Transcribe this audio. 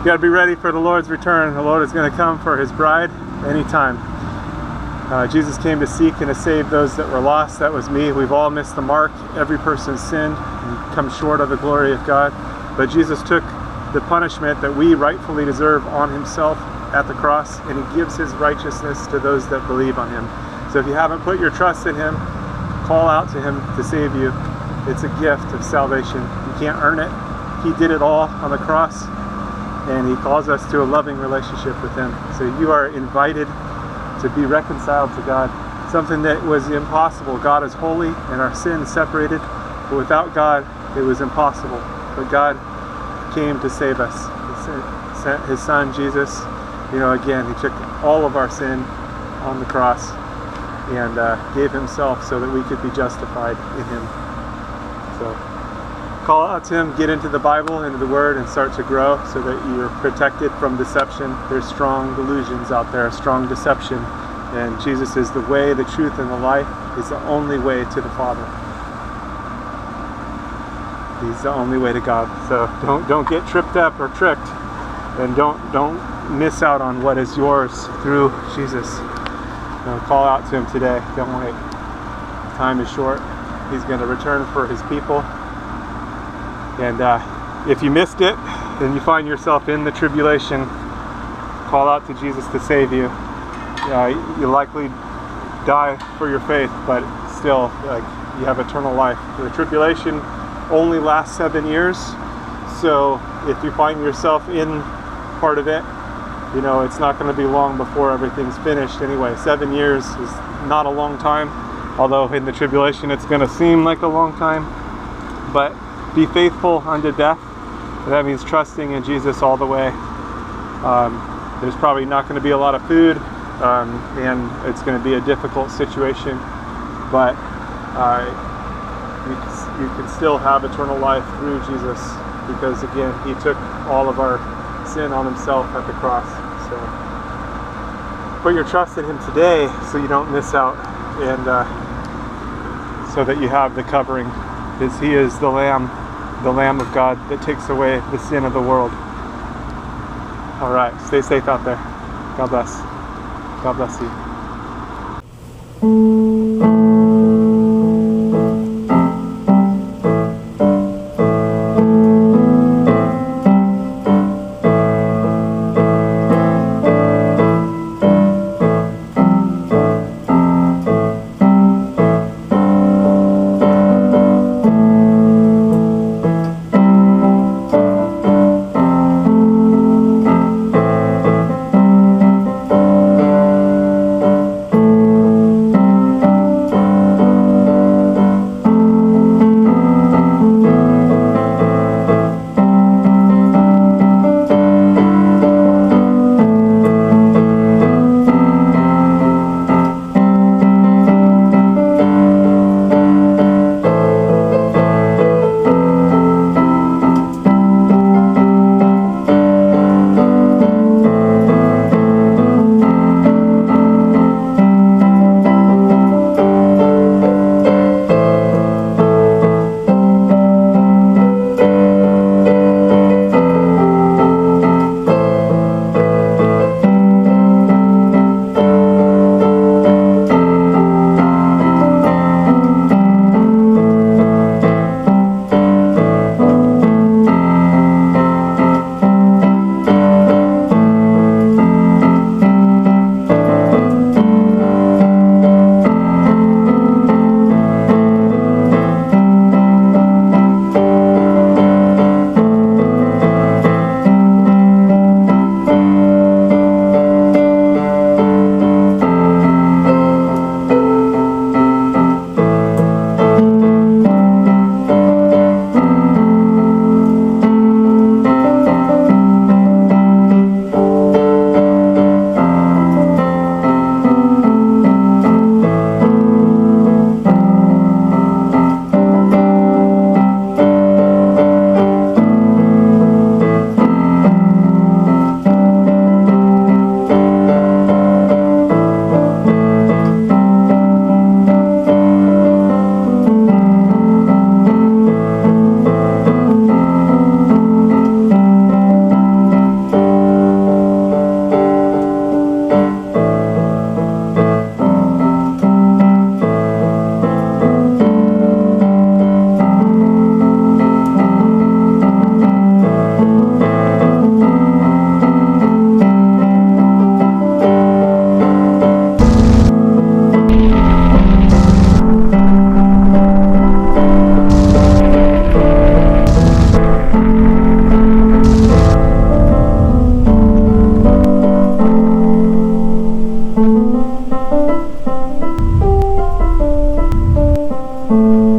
You got to be ready for the Lord's return. The Lord is going to come for his bride anytime. Jesus came to seek and to save those that were lost. That was me. We've all missed the mark. Every person sinned and come short of the glory of God. But Jesus took the punishment that we rightfully deserve on himself at the cross, and he gives his righteousness to those that believe on him. So if you haven't put your trust in him, call out to him to save you. It's a gift of salvation. You can't earn it. He did it all on the cross, and he calls us to a loving relationship with him. So you are invited to be reconciled to God, something that was impossible. God is holy and our sin is separated, but without God it was impossible. But God came to save us. He sent his son Jesus. Again, he took all of our sin on the cross and gave himself so that we could be justified in him. So call out to him, get into the Bible, into the Word, and start to grow so that you're protected from deception. There's strong delusions out there, strong deception. And Jesus is the way, the truth, and the life. He's the only way to the Father. He's the only way to God. So don't get tripped up or tricked, and don't miss out on what is yours through Jesus. Call out to him today. Don't wait. Time is short. He's going to return for his people. And if you missed it, and you find yourself in the tribulation, call out to Jesus to save you. You likely die for your faith, but still, you have eternal life. The tribulation only lasts 7 years, so if you find yourself in part of it, it's not going to be long before everything's finished anyway. 7 years is not a long time, although in the tribulation it's going to seem like a long time. But be faithful unto death. That means trusting in Jesus all the way. There's probably not going to be a lot of food, and it's going to be a difficult situation, but you can still have eternal life through Jesus, because again, he took all of our sin on himself at the cross. So put your trust in him today so you don't miss out, and so that you have the covering, because he is the Lamb of God that takes away the sin of the world. All right, stay safe out there. God bless. God bless you. Amen.